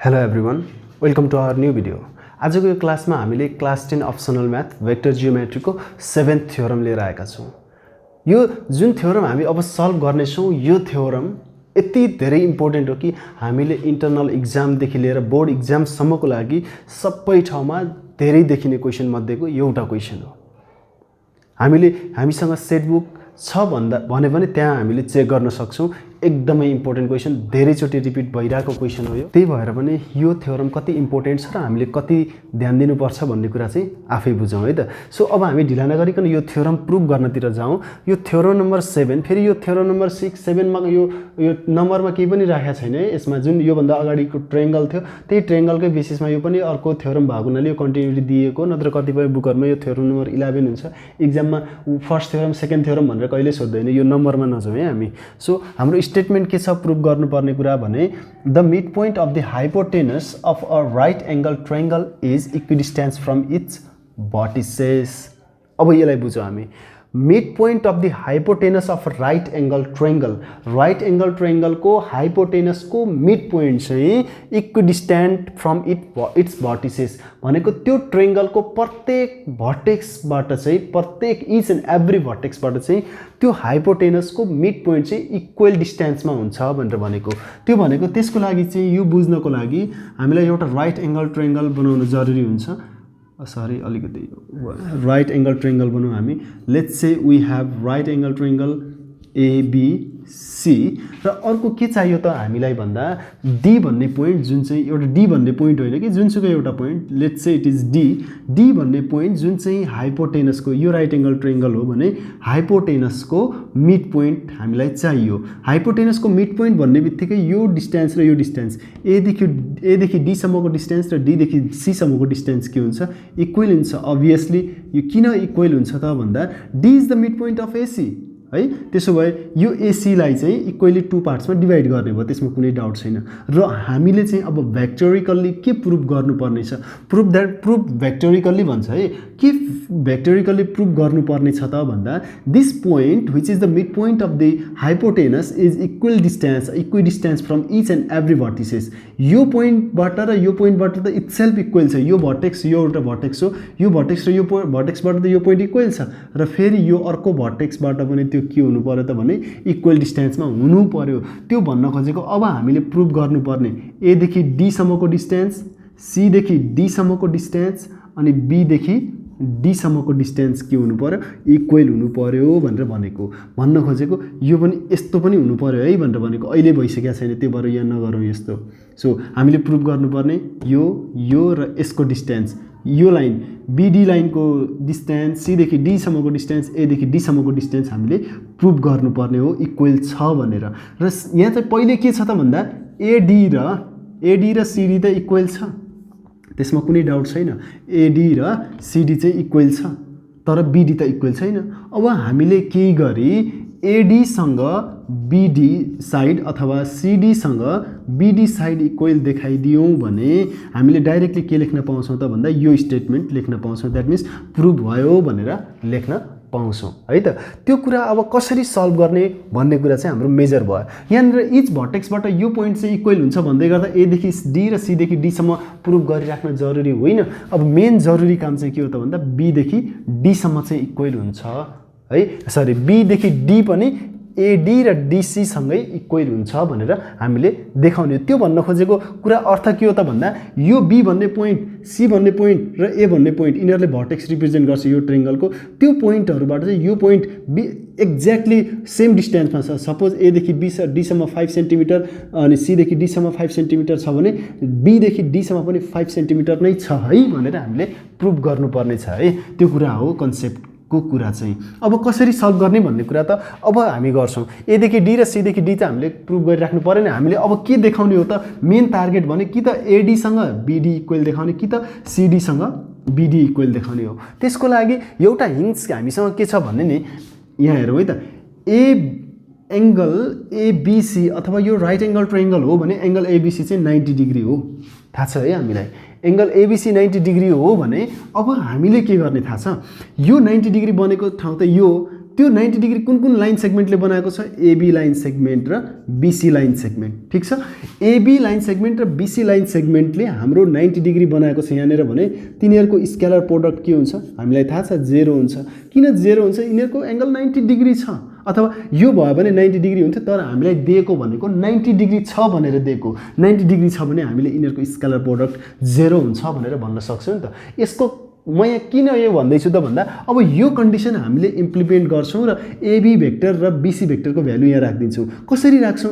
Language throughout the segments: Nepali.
Hello everyone, welcome to our new video. आजको यो क्लासमा हामीले class 10 optional math vector geometry को 7th थ्योरम लिएर आएका छौं। यो जुन थ्योरम हामी अब सल्भ गर्ने छौं, यो थ्योरम यति धेरै इम्पोर्टेन्ट हो कि हामीले इन्टरनल एक्जाम देखि लिएर बोर्ड एक्जाम सम्मको लागि सबै ठाउँमा धेरै देखिने क्वेशन मध्येको एउटा क्वेशन हो। हामीसँग सेट बुक छ भने पनि त्यहाँ हामीले चेक गर्न सक्छौं। एकदमै इम्पोर्टेन्ट क्वेशन, धेरैचोटि रिपिट भइरहेको क्वेशन हो यो। त्यही भएर पनि यो थ्योरम कति इम्पोर्टेन्ट छ र हामीले कति ध्यान दिनुपर्छ भन्ने कुरा चाहिँ आफै बुझौं है त। सो अब हामी ढिला नगरिकन यो थ्योरम प्रुभ गर्नतिर जाउँ। यो थ्योरम नम्बर 7, फेरि यो थ्योरम नम्बर 6, 7 मा यो नम्बरमा केही पनि राखेको छैन है। यसमा जुन यो भन्दा अगाडिको ट्रायंगल थियो, त्यही ट्रायंगलकै बेसिसमा यो पनि अर्को थ्योरम भएको हुनाले यो कन्टिन्युटी दिएको, नत्र कतिपय बुकहरुमा यो थ्योरम नम्बर 11 हुन्छ। एक्जाममा फर्स्ट थ्योरम सेकेन्ड थ्योरम भनेर कहिले सोध्दैन, यो नम्बरमा नजाउँ है हामी। सो हाम्रो स्टेटमेन्ट के छ प्रुभ गर्नुपर्ने कुरा भने the mid point of the hypotenuse of a right angle triangle is equidistance from its vertices. अब यसलाई बुझौँ हामी। Mid point of the hypotenuse of right angle triangle को हाइपोटेनस को मिड पोइन्ट चाहिँ इक्विडिस्टेन्ट फ्रम इट्स वर्टिसेस भनेको त्यो ट्रायंगल को प्रत्येक भर्टेक्सबाट चाहिँ, प्रत्येक इच एन्ड एभ्री भर्टेक्सबाट चाहिँ त्यो हाइपोटेनस को मिड पोइन्ट चाहिँ इक्वल डिस्टेन्समा हुन्छ भनेर भनेको। त्यो भनेको त्यसको लागि चाहिँ यो बुझ्नको लागि हामीलाई एउटा राइट एंगल ट्रायंगल बनाउन जरुरी हुन्छ। अलिकति राइट एंगल ट्रायंगल बनाउँ हामी। Let's say we have right angle triangle ABC र अर्को के चाहियो त हामीलाई भन्दा D भन्ने पोइन्ट, जुन चाहिँ एउटा D भन्ने पोइन्ट होइन कि जुनसुकै एउटा point, let's say it is D भन्ने पोइन्ट जुन चाहिँ हाइपोटेनसको, यो राइट एंगल ट्रायंगल हो भने हाइपोटेनसको मिड पोइन्ट हामीलाई चाहियो। हाइपोटेनसको मिड पोइन्ट भन्ने बित्तिकै यो डिस्टेन्स र यो डिस्टेन्स A देखि D सम्मको डिस्टेन्स र D देखि C सम्मको डिस्टेन्स के हुन्छ? इक्वल हुन्छ। अभियसली यो किन इक्वल हुन्छ त भन्दा D is the mid point of AC है। त्यसो भए यो AC लाई चाहिँ इक्वली 2 पार्ट्समा डिवाइड गर्ने भयो, त्यसमा कुनै डाउट छैन। र हामीले चाहिँ अब भेक्टोरिकल्ली के प्रुभ गर्नुपर्ने छ? प्रुभ भेक्टोरिकल्ली भन्छ है। के भेक्टोरिकल्ली प्रुभ गर्नुपर्ने छ त भन्दा this point which is the mid point of the hypotenuse is equidistance from each and every vertices. यो पोइन्टबाट र यो पोइन्टबाट त इटसेल्फ इक्वल छ। यो भर्टेक्स, यो एउटा भर्टेक्स हो, यो भर्टेक्स र यो भर्टेक्सबाट त यो पोइन्ट इक्वल छ र फेरि यो अर्को भर्टेक्सबाट पनि त्यो के हुनु पर्यो त भने इक्वल डिस्टेन्समा हुनु पर्यो। त्यो भन्न खोजेको अब हामीले प्रुभ गर्नुपर्ने A देखि D सम्मको डिस्टेन्स, C देखि D सम्मको डिस्टेन्स अनि B देखि D सम्मको डिस्टेन्स के हुनु पर्यो? इक्वल हुनु पर्यो भनेर भनेको। भन्न खोजेको यो पनि यस्तो पनि हुनु पर्यो है भनेर भनेको। अहिले भइसकेको छैन, त्यो भएर यहाँ नगरौँ यस्तो। सो हामीले प्रुभ गर्नुपर्ने यो र यसको डिस्टेन्स, यो लाइन BD लाइनको डिस्टेन्स, C देखि D सम्मको डिस्टेन्स, A देखि D सम्मको डिस्टेन्स हामीले प्रुभ गर्नुपर्ने हो इक्वल छ भनेर। र यहाँ चाहिँ पहिले के छ त भन्दा AD र CD त इक्वल छ, त्यसमा कुनै डाउट छैन। AD र CD चाहिँ इक्वल छ, तर BD त इक्वल छैन। अब हामीले केही गरी AD सँग BD साइड अथवा CD सँग BD साइड इक्वल देखाइदियौँ भने हामीले डाइरेक्टली के लेख्न पाउँछौँ त भन्दा यो स्टेटमेन्ट लेख्न पाउँछौँ। द्याट मिन्स प्रुभ भयो भनेर लेख्न पाउँछौँ है त। त्यो कुरा अब कसरी सल्भ गर्ने भन्ने कुरा चाहिँ हाम्रो मेजर भयो। यहाँनिर इच भर्टेक्सबाट यो पोइन्ट चाहिँ इक्वल हुन्छ भन्दै गर्दा A देखि D र C देखि D सम्म प्रुभ गरिराख्न जरुरी होइन। अब मेन जरुरी काम चाहिँ के हो त भन्दा B देखि D सम्म चाहिँ इक्वल हुन्छ है। B देखि D पनि AD र DC सँगै इक्वल हुन्छ भनेर हामीले देखाउने। त्यो भन्न खोजेको कुरा अर्थ के हो त भन्दा यो B भन्ने पोइन्ट, C भन्ने पोइन्ट र A भन्ने पोइन्ट यिनीहरूले भर्टेक्स रिप्रेजेन्ट गर्छ यो ट्रायंगलको। त्यो पोइन्टहरूबाट चाहिँ यो पोइन्ट B एक्ज्याक्टली सेम डिस्टेन्समा छ। सपोज A देखि D सम्म 5 सेन्टिमिटर अनि C देखि D सम्म 5 सेन्टिमिटर छ भने B देखि D सम्म पनि 5 सेन्टिमिटर नै छ है भनेर हामीले प्रुभ गर्नुपर्ने छ है। त्यो कुरा हो कन्सेप्ट को कुरा चाहिँ। अब कसरी सल्भ गर्ने भन्ने कुरा त अब हामी गर्छौँ। A देखि D र C देखि D चाहिँ हामीले प्रुभ गरिराख्नु परेन। हामीले अब के देखाउने हो त? मेन टार्गेट भने कि त AD सँग BD इक्वल देखाउने कि त CD सँग BD इक्वल देखाउने हो। त्यसको लागि एउटा हिन्ट्स हामीसँग के छ भन्ने नि यहाँ हेरौँ है त। एंगल ABC अथवा यो राइट एंगल ट्रायंगल हो भने एंगल ABC चाहिँ 90 डिग्री हो, थाहा छ है हामीलाई। एंगल ABC 90 डिग्री हो भने अब हामीले के गर्ने थाहा छ? यो 90 डिग्री बनेको ठाउँ त यो त्यो 90 डिग्री कुन कुन लाइन सेगमेन्टले बनाएको छ एबी लाइन सेगमेन्ट र बीसी लाइन सेगमेन्ट ठीक छ एबी लाइन सेगमेन्ट र बीसी लाइन सेगमेन्टले हाम्रो 90 डिग्री बनाएको छ यहाँनिर भने तिनीहरूको स्केलर प्रोडक्ट के हुन्छ हामीलाई थाहा छ 0 हुन्छ किन 0 हुन्छ यिनीहरूको एंगल 90 डिग्री छ अथवा यो भयो भने 90 डिग्री हुन्थ्यो तर हामीलाई दिएको भनेको 90 डिग्री छ भनेर दिएको 90 डिग्री छ भने हामीले यिनीहरूको स्केलर प्रोडक्ट 0 हुन्छ भनेर भन्न सक्छौं नि त यसको म यहाँ किन यो भन्दैछु त भन्दा अब यो कन्डिसन हामीले इम्प्लिमेन्ट गर्छौं र एबी भेक्टर र बीसी भेक्टरको भ्यालु यहाँ राख्दिन्छौं कसरी राख्छौं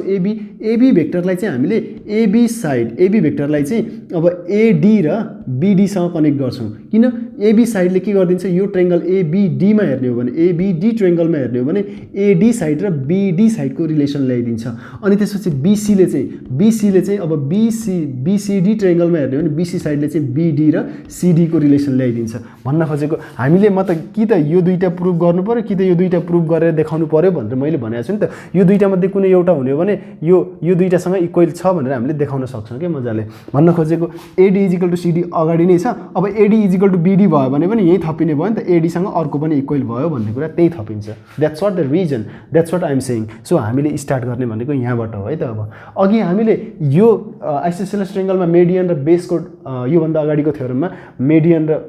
एबी भेक्टरलाई चाहिँ हामीले एबी भेक्टरलाई चाहिँ अब एडी र बीडी सँग कनेक्ट गर्छौं किन एबी साइडले के गर्दिन्छ यो ट्रायंगल एबीडी मा हेर्ने हो भने एबीडी ट्रायंगलमा हेर्ने हो भने एडी साइड र बीडी साइडको रिलेसन ल्याइदिन्छ अनि त्यसपछि बीसीले चाहिँ अब बीसीडी ट्रायंगलमा हेर्ने हो भने बीसी साइडले चाहिँ बीडी र सीडी को रिलेसन ल्याइदिन्छ भन्न खोजेको हामीले म त कि त यो दुईटा प्रुफ गर्नु पर्यो कि त यो दुईटा प्रुफ गरेर देखाउनु पर्यो भनेर मैले भनेको छु नि त यो दुईटा मध्ये कुनै एउटा हुने हो भने यो दुईटासँग इक्वल छ भनेर हामीले देखाउन सक्छौं के मजाले भन्न खोजेको एडी = सीडी अगाडि नै छ अब एडी = बीडी भयो भने पनि यही थपिने भयो नि त एडी सँग अर्को पनि इक्वल भयो भन्ने कुरा त्यही थपिन्छ that's what the reason that's what I am saying so हामीले स्टार्ट गर्ने भनेको यहाँबाट हो है त अब अघि हामीले यो आइसोसेलेस ट्रायंगलमा मेडियन र बेसको यो भन्दा अगाडिको थ्योरममा मेडियन र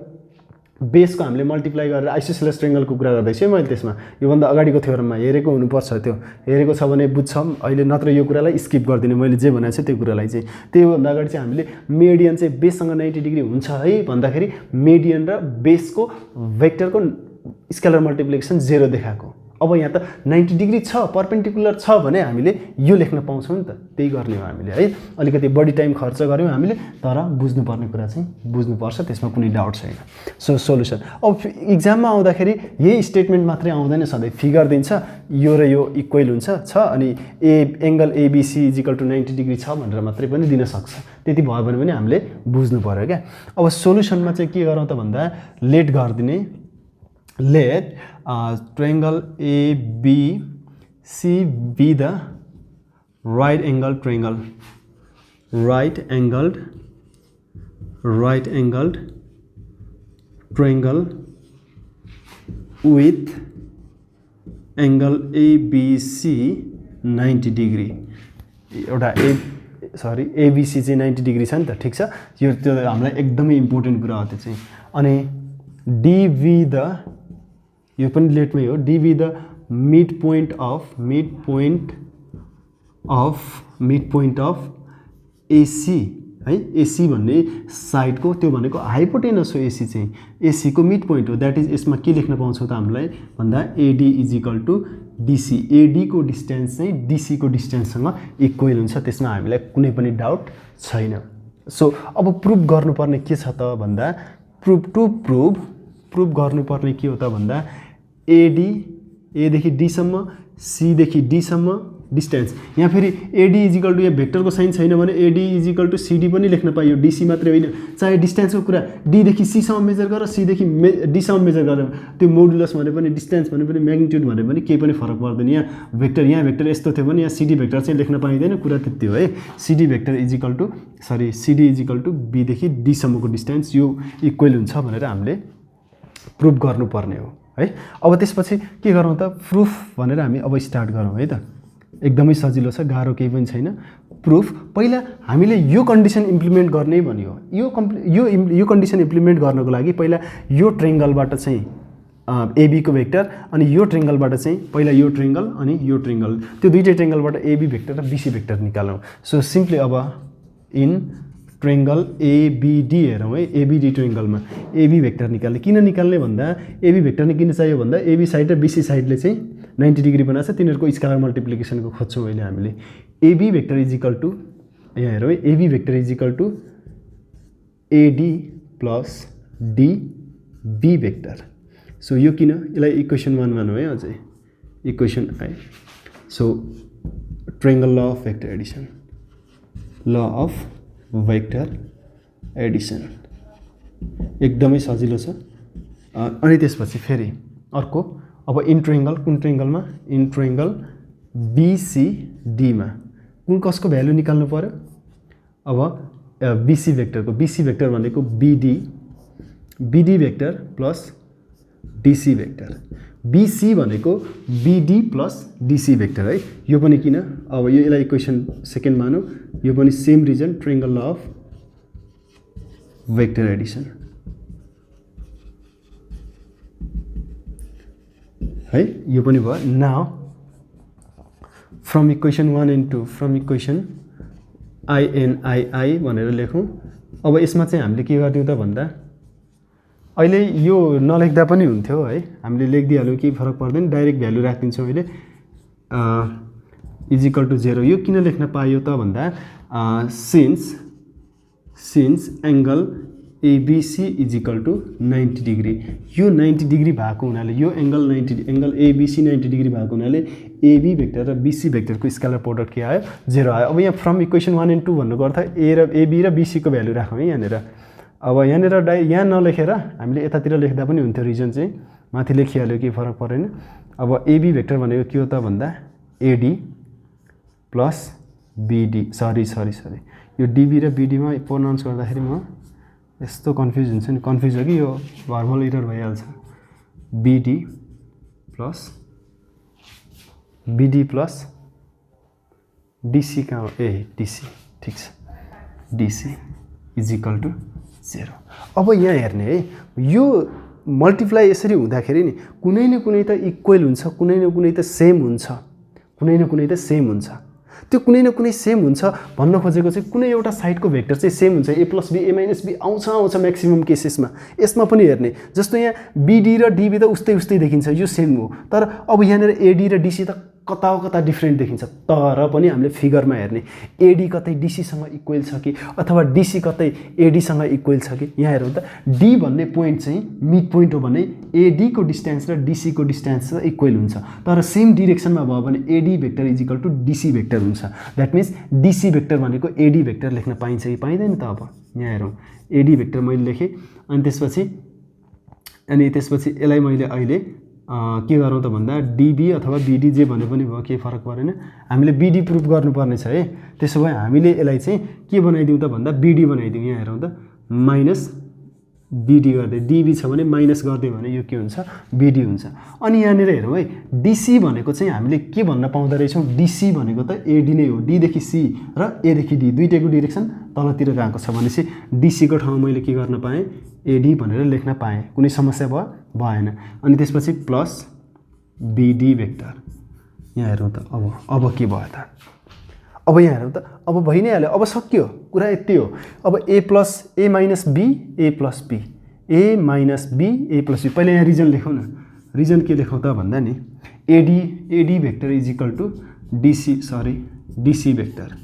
बेसको हामीले मल्टिप्लाई गरेर आइसोसेलेस ट्रायंगलको कुरा गर्दैछु है मैले त्यसमा यो भन्दा अगाडिको थ्योरममा हेरेको हुनुपर्छ त्यो हेरेको छ भने बुझ्छौं अहिले नत्र यो कुरालाई स्किप गर्दिने मैले जे भनेको छु त्यो कुरालाई चाहिँ त्यो भन्दा अगाडि चाहिँ हामीले मेडियन चाहिँ बेससँग 90 डिग्री हुन्छ है भन्दाखेरि मेडियन र बेसको भेक्टरको स्केलर मल्टिप्लिकेसन 0 देखाएको अब यहाँ त 90 डिग्री छ परपेन्डिकुलर छ भने हामीले यो लेख्न पाउँछौं नि त त्यही गर्ने हो हामीले है अलिकति बढी टाइम खर्च गर्यौं हामीले तर बुझ्नुपर्ने कुरा चाहिँ बुझ्नुपर्छ त्यसमा कुनै डाउट छैन सो सोलुसन अब एक्जाममा आउँदाखेरि यही स्टेटमेन्ट मात्रै आउँदैन सधैं फिगर दिन्छ यो र यो इक्वल हुन्छ छ अनि एंगल एबीसी = 90 डिग्री छ भनेर मात्रै पनि दिन सक्छ त्यति भयो भने पनि हामीले बुझ्नु पर्यो के अब सोलुसनमा चाहिँ के गरौँ त भन्दा late गर्दिने let triangle ABC be the right angled triangle right angled triangle with angle ABC 90 degree एउटा ABC चाहिँ 90 डिग्री छ नि त ठीक छ यो त्यो हामीलाई एकदमै इम्पोर्टेन्ट कुरा हो त्यो चाहिँ अनि DV the यो पनि लेटमै हो DV the midpoint of AC है AC भन्ने साइडको त्यो भनेको हाइपोटेनस हो AC चाहिँ AC को मिड पोइन्ट हो दैट इज यसमा के लेख्न पाउँछौ त हामीलाई भन्दा AD = DC AD को डिस्टेन्स चाहिँ DC को डिस्टेन्ससँग इक्वल हुन्छ त्यसमा हामीलाई कुनै पनि डाउट छैन सो अब प्रुफ गर्नुपर्ने के छ त भन्दा प्रुफ गर्नुपर्ने के हो त भन्दा AD A देखि D सम्म C देखि D सम्म डिस्टेन्स यहाँ फेरि AD = यहाँ भेक्टरको साइन छैन भने AD = CD पनि लेख्न पाइयो DC मात्रै होइन चाहे डिस्टेन्सको कुरा D देखि C सम्म मेजर गर C देखि D सम्म मेजर गर त्यो मोडुलस भने पनि डिस्टेन्स भने पनि म्याग्निट्युड भने पनि केही पनि फरक पर्दैन यहाँ भेक्टर यस्तो थियो भने यहाँ CD भेक्टर चाहिँ लेख्न पाइदैन कुरा त्यति हो है CD = B देखि D सम्मको डिस्टेन्स यो इक्वल हुन्छ भनेर हामीले प्रुफ गर्नुपर्ने हो है अब त्यसपछि के गरौँ त प्रुफ भनेर हामी अब स्टार्ट गरौँ है त एकदमै सजिलो छ गाह्रो केही पनि छैन प्रुफ पहिला हामीले यो कन्डिसन इम्प्लिमेन्ट गर्ने भन्यो यो कन्डिसन इम्प्लिमेन्ट गर्नको लागि पहिला यो ट्रायंगलबाट चाहिँ AB को भेक्टर अनि यो ट्रायंगलबाट चाहिँ पहिला यो ट्रायंगल अनि यो ट्रायंगल त्यो दुईटै ट्रायंगलबाट AB भेक्टर र BC भेक्टर निकालौं सो सिम्पली अब इन ट्रायंगल ABD हेरौँ है ABD ट्रायंगलमा AB भेक्टर निकाल्ने किन निकाल्ने भन्दा AB भेक्टर किन चाहियो भन्दा AB साइड र BC साइडले चाहिँ 90 डिग्री बनाछ तिनीहरुको स्केलर मल्टिप्लिकेसनको खोज्छौं अहिले हामीले AB भेक्टर यहाँ हेरौँ है AB vector AD plus DB vector so यो किन यसलाई इक्वेसन 1 मानौँ है अझै equation I so triangle law of vector Edison ल अफ भेक्टर एडिसन एकदमै सजिलो छ अनि त्यसपछि फेरि अर्को अब इन ट्रायंगल कुन ट्रायंगलमा इन ट्रायंगल BCD मा कुन कसको भ्यालु निकाल्नु पर्यो अब BC भेक्टर भनेको BD vector plus DC vector, BC भनेको बिडी प्लस डिसी भेक्टर है। यो पनि किन, अब यो यसलाई इक्वेसन सेकेन्ड मानौँ, यो पनि same reason triangle law of vector addition है, यो पनि भयो। Now from equation 1 and 2, from equation I भनेर लेखौँ। अब यसमा चाहिँ हामीले के गरिदिउँ त भन्दा, अहिले यो नलेख्दा पनि हुन्थ्यो है, हामीले लेखिदिइहाल्यौँ, केही फरक पर्दैन, डाइरेक्ट भ्यालु राखिदिन्छौँ अहिले इजिकल टु 0। यो किन लेख्न पाइयो त भन्दा since angle ABC is equal to 90 degree, यो 90 डिग्री भएको हुनाले, यो एङ्गल एबिसी 90 डिग्री भएको हुनाले एबी भेक्टर र बिसी भेक्टरको स्केलर प्रोडक्ट के आयो, 0 आयो। अब यहाँ फ्रम इक्वेसन 1 and 2 भन्नुको अर्थ ए र एबी र बिसीको भ्यालु राखौँ है यहाँनिर। अब यहाँनिर यहाँ नलेखेर हामीले यतातिर लेख्दा पनि हुन्थ्यो, रिजन चाहिँ माथि लेखिहाल्यो, केही फरक परेन। अब एबी भेक्टर भनेको के हो त भन्दा एडी प्लस बिडी, सरी यो डिबी र बिडीमा प्रोनाउन्स गर्दाखेरि म यस्तो कन्फ्युज हुन्छ नि, कन्फ्युज हो कि यो भर्बल इरर भइहाल्छ। बिडी प्लस डिसी कहाँ हो, ए डिसी, ठिक छ, डिसी इजिकल टु 0। अब यहाँ हेर्ने है, यो मल्टिप्लाई यसरी हुँदाखेरि नि कुनै न कुनै त इक्वल हुन्छ, कुनै न कुनै त सेम हुन्छ, त्यो कुनै न कुनै सेम हुन्छ भन्न खोजेको चाहिँ कुनै एउटा साइडको भेक्टर चाहिँ सेम हुन्छ, A plus B A minus B आउँछ म्याक्सिमम केसेसमा। यसमा पनि हेर्ने, जस्तो यहाँ बिडी र डिबी त उस्तै देखिन्छ, यो सेम हो, तर अब यहाँनिर एडी र डिसी त कता डिफ्रेन्ट देखिन्छ। तर पनि हामीले फिगरमा हेर्ने, एडी कतै डिसीसँग इक्वल छ कि अथवा डिसी कतै एडीसँग इक्वल छ कि। यहाँ हेरौँ त, डी भन्ने पोइन्ट चाहिँ मिड पोइन्ट हो भने एडीको डिस्टेन्स र डिसीको डिस्टेन्स इक्वल हुन्छ, तर सेम डिरेक्सनमा भयो भने AD vector is equal to DC vector हुन्छ। द्याट मिन्स डिसी भेक्टर भनेको एडी भेक्टर लेख्न पाइन्छ कि पाइँदैन त। अब यहाँ हेरौँ, एडी भेक्टर मैले लेखेँ, अनि त्यसपछि यसलाई मैले अहिले के गरौँ त भन्दा डिबी अथवा बिडी जे भने पनि भयो, केही फरक परेन। हामीले बिडी प्रुफ गर्नुपर्ने छ है, त्यसो भए हामीले यसलाई चाहिँ के बनाइदिउँ त भन्दा बिडी बनाइदिउँ। यहाँ हेरौँ त, माइनस बिडी गर्दै, डिबी छ भने माइनस गरिदियो भने यो के हुन्छ, बिडी हुन्छ। अनि यहाँनिर हेरौँ है, डिसी भनेको चाहिँ हामीले के भन्न पाउँदो रहेछौँ, डिसी भनेको त एडी नै हो, डीदेखि सी र एदेखि डी दुईटैको डिरेक्सन तलतिर गएको छ भनेपछि डिसीको ठाउँमा मैले के गर्न पाएँ, एडी भनेर लेख्न पाएँ, कुनै समस्या भएन। अनि त्यसपछि प्लस बिडी भेक्टर। यहाँ हेरौँ त, अब के भयो त, अब यहाँ हेरौँ त, अब भइ नै हाल्यो, अब सक्यो, कुरा यति हो। अब A minus B A plus B, पहिला यहाँ रिजन लेखौँ न, रिजन के लेखौँ त भन्दा नि AD vector is equal to DC vector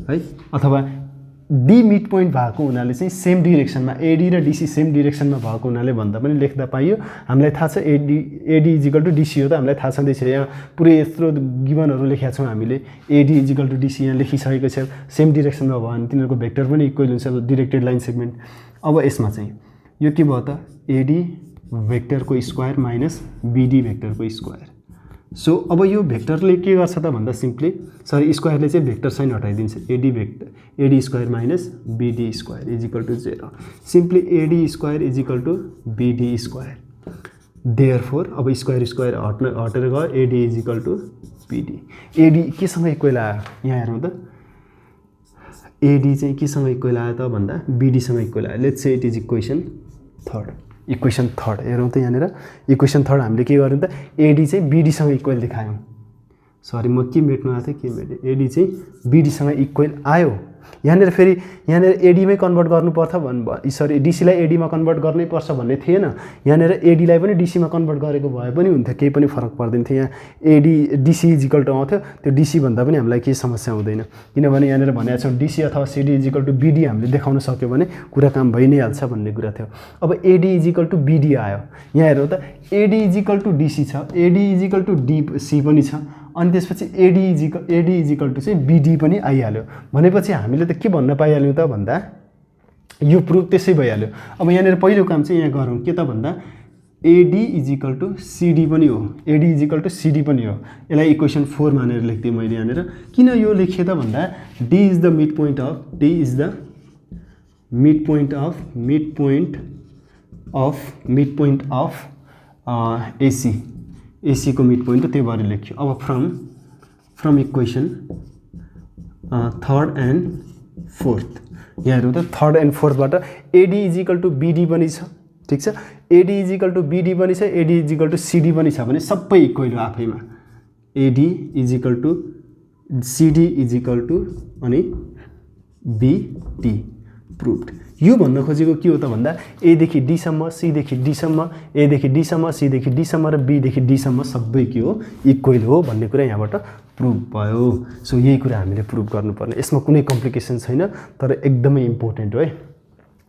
है, अथवा डी मिड पोइन्ट भएको हुनाले चाहिँ सेम डिरेक्सनमा, एडी र डिसी सेम डिरेक्सनमा भएको हुनाले भन्दा पनि लेख्दा पाइयो। हामीलाई थाहा छ एडी इजिकल टु डिसी हो त, हामीलाई थाहा छँदैछ, यहाँ पुरै यत्रो गिभनहरू लेखेका छौँ हामीले, एडी इजिकल टु डिसी यहाँ लेखिसकेको छ, सेम डिरेक्सनमा भयो भने तिनीहरूको भेक्टर पनि इक्वल हुन्छ, डिरेक्टेड लाइन सेगमेन्ट। अब यसमा चाहिँ यो के भयो त, एडी भेक्टरको स्क्वायर माइनस बिडी भेक्टरको स्क्वायर। सो अब यो भेक्टरले के गर्छ त भन्दा सिम्पली, स्क्वायरले चाहिँ भेक्टर साइन हटाइदिन्छ, AD square minus BD square equal to 0, simply AD square equal to BD square. Therefore अब स्क्वायर हटेर गयो, AD equal to BD. AD केसँग इक्वल आयो, यहाँ हेरौँ त, एडी चाहिँ केसँग इक्वल आयो त भन्दा बिडीसँग इक्वल आयो। Let's say it is equation third हेरौँ त, यहाँनिर इक्वेसन थर्ड हामीले के गर्यौँ त, एडी चाहिँ बिडीसँग इक्वल देखायौँ। सरी म के मेट्नु आएको थिएँ, के मेटेँ, एडी चाहिँ बिडीसँग इक्वल आयो। यहाँनिर फेरि एडीमै कन्भर्ट गर्नुपर्छ डिसीलाई एडीमा कन्भर्ट गर्नै पर्छ भन्ने थिएन, यहाँनिर एडीलाई पनि डिसीमा कन्भर्ट गरेको भए पनि हुन्थ्यो, केही पनि फरक पर्दैन थियो। यहाँ एडी डिसी इजिकल टु आउँथ्यो, त्यो डिसी भन्दा पनि हामीलाई केही समस्या हुँदैन, किनभने यहाँनिर भनेको छौँ डिसी अथवा सिडी इजिकल टु बिडी हामीले देखाउन सक्यो भने कुरा काम भइ नै हाल्छ भन्ने कुरा थियो। अब एडी इजिकल टु बिडी आयो, यहाँ हेरौँ त, एडी इजिकल टु डिसी छ, एडी इजिकल टु सी पनि छ, अनि त्यसपछि एडी इजिकल टु चाहिँ बिडी पनि आइहाल्यो। भनेपछि हामीले त के भन्न पाइहाल्यौँ त भन्दा यो प्रुफ त्यसै भइहाल्यो। अब यहाँनिर पहिलो काम चाहिँ यहाँ गरौँ के त भन्दा एडी इजिकल टु सिडी पनि हो, यसलाई इक्वेसन 4 मानेर लेख्थेँ मैले यहाँनिर। किन यो लेखेँ त भन्दा D is the mid point of AC को मिड पोइन्ट हो, त्यही भएर लेख्यो। अब from equation third and fourth, यहाँ हेरौँ त, थर्ड एन्ड फोर्थबाट एडी इजिकल टु बिडी पनि छ, ठिक छ, एडी इजिकल टु बिडी पनि छ, एडी इजिकल टु सिडी पनि छ भने सबै इक्वल हो आफैमा। AD equal to CD is equal to अनि बिडी प्रुभड। यो भन्न खोजेको के हो त भन्दा एदेखि डीसम्म, सीदेखि डीसम्म, एदेखि डीसम्म, सीदेखि डीसम्म र बीदेखि डीसम्म सबै के हो, इक्वल हो भन्ने कुरा यहाँबाट प्रुभ भयो। सो यही कुरा हामीले प्रुभ गर्नुपर्ने, यसमा कुनै कम्प्लिकेसन छैन, तर एकदमै इम्पोर्टेन्ट हो है।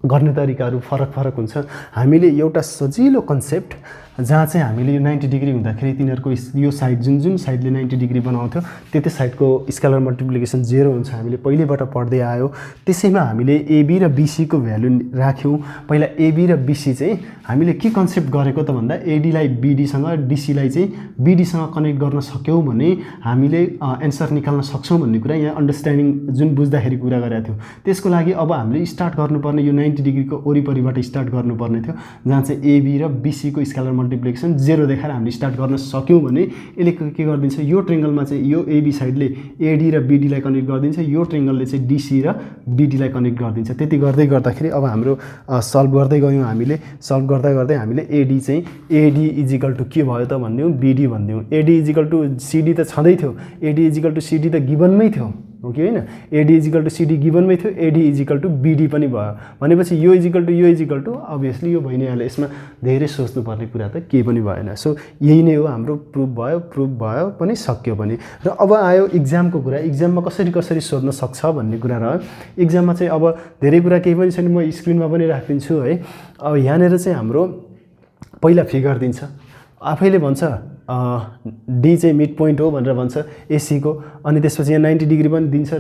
गर्ने तरिकाहरू फरक फरक हुन्छ। हामीले एउटा सजिलो कन्सेप्ट जहाँ चाहिँ हामीले यो 90 डिग्री हुँदाखेरि तिनीहरूको यो साइड जुन साइडले 90 डिग्री बनाउँथ्यो त्यति साइडको स्केलर मल्टिप्लिकेसन 0 हुन्छ, हामीले पहिलेबाट पढ्दै आयो। त्यसैमा हामीले एबी र बीसीको भ्यालु राख्यौँ। पहिला एबी र बीसी चाहिँ हामीले के कन्सेप्ट गरेको त भन्दा एडीलाई बीडीसँग, डीसीलाई चाहिँ बीडीसँग कनेक्ट गर्न सक्यौँ भने हामीले एन्सर निकाल्न सक्छौँ भन्ने कुरा यहाँ अन्डरस्ट्यान्डिङ जुन बुझ्दाखेरि कुरा गरेको थियो। त्यसको लागि अब हामीले स्टार्ट गर्नुपर्ने यो 90 डिग्रीको वरिपरिबाट स्टार्ट गर्नुपर्ने थियो, जहाँ चाहिँ एबी र बीसीको स्केलर मल्टिप्लिकेसन 0 देखाएर हामीले स्टार्ट गर्न सक्यौँ भने यसले के गरिदिन्छ, यो ट्रेङ्गलमा चाहिँ यो एबी साइडले एडी र बीडीलाई कनेक्ट गरिदिन्छ, यो ट्रेङ्गलले चाहिँ डीसी र बीडीलाई कनेक्ट गरिदिन्छ। त्यति गर्दै गर्दाखेरि अब हाम्रो सल्भ गर्दै गयौँ हामीले, सल्भ गर्दै गर्दै हामीले एडी चाहिँ एडी इजिकल टु के भयो त भनिदिउँ, बिडी भनिदिउँ। एडी इजिकल टु सिडी त छँदै थियो, एडी इजिकल टु सिडी त गिभनमै थियो, हो कि होइन, एडी इजिकल टु सिडी गिभनमै थियो, एडी इजिकल टु बिडी पनि भयो भनेपछि यो इजिकल टु यो इजिकल टु अभियसली यो भइ नै हाल्यो। यसमा धेरै सोच्नुपर्ने कुरा त केही पनि भएन। सो यही नै हो हाम्रो प्रुभ भयो पनि सक्यो पनि। र अब आयो इक्जामको कुरा, इक्जाममा कसरी सोध्न सक्छ भन्ने कुरा रह्यो। इक्जाममा चाहिँ अब धेरै कुरा केही पनि छैन, म स्क्रिनमा पनि राखिदिन्छु है। अब यहाँनिर चाहिँ हाम्रो पहिला फिगर दिन्छ, आफैले भन्छ डी चाहिँ मिड पोइन्ट हो भनेर भन्छ एसीको, अनि त्यसपछि यहाँ 90 डिग्री पनि दिन्छ,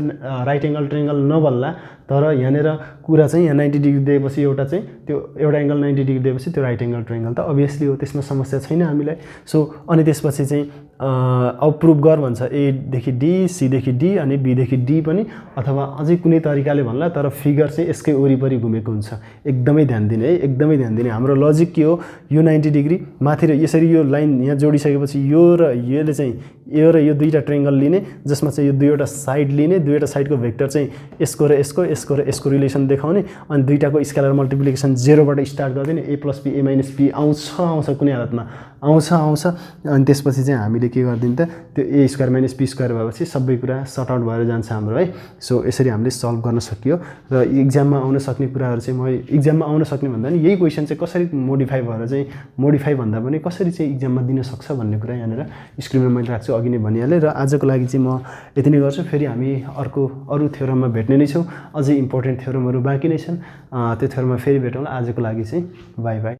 राइट एङ्गल ट्रायङ्गल नभन्ला, तर यहाँनिर कुरा चाहिँ यहाँ 90 डिग्री दिएपछि एउटा चाहिँ त्यो एउटा एङ्गल 90 डिग्री दिएपछि त्यो राइट एङ्गल ट्रायङ्गल त अभियसली हो, त्यसमा समस्या छैन हामीलाई। सो अनि त्यसपछि चाहिँ अब प्रुभ गर भन्छ, एदेखि डी, सीदेखि डी अनि बीदेखि डी पनि, अथवा अझै कुनै तरिकाले भन्ला, तर फिगर चाहिँ यसकै वरिपरि घुमेको हुन्छ। एकदमै ध्यान दिने है, एकदमै ध्यान दिने। हाम्रो लजिक के हो, यो 90 डिग्री माथि र यसरी यो लाइन यहाँ जोडिसकेपछि यो र यसले चाहिँ यो र यो दुईवटा ट्रायङ्गल लिने, जसमा चाहिँ यो दुईवटा साइड लिने, दुईवटा साइडको भेक्टर चाहिँ यसको र यसको रिलेसन देखाउने, अनि दुईटाको स्केलर मल्टिप्लिकेसन 0बाट स्टार्ट गरिदिने, A plus B A minus B आउँछ कुनै हालतमा आउँछ। अनि त्यसपछि चाहिँ हामीले के गरिदिन्छ त, त्यो ए स्क्वायर माइनस बी स्क्वायर भएपछि सबै कुरा सर्ट आउट भएर जान्छ हाम्रो है। सो यसरी हामीले सल्भ गर्न सकियो। र इक्जाममा आउन सक्ने कुराहरू चाहिँ म इक्जाममा आउन सक्ने भन्दा नि यही क्वेसन चाहिँ कसरी मोडिफाई भएर चाहिँ, मोडिफाई भन्दा पनि कसरी चाहिँ इक्जाममा दिन सक्छ भन्ने कुरा यहाँनिर स्क्रिनमा मैले राख्छु, अघि नै भनिहालेँ। र आजको लागि चाहिँ म यति नै गर्छु। फेरि हामी अरू थ्योरममा भेट्ने नै छौँ, अझै इम्पोर्टेन्ट थ्योरमहरू बाँकी नै छन्, त्यो थ्योरममा फेरि भेटौँला। आजको लागि चाहिँ बाई बाई।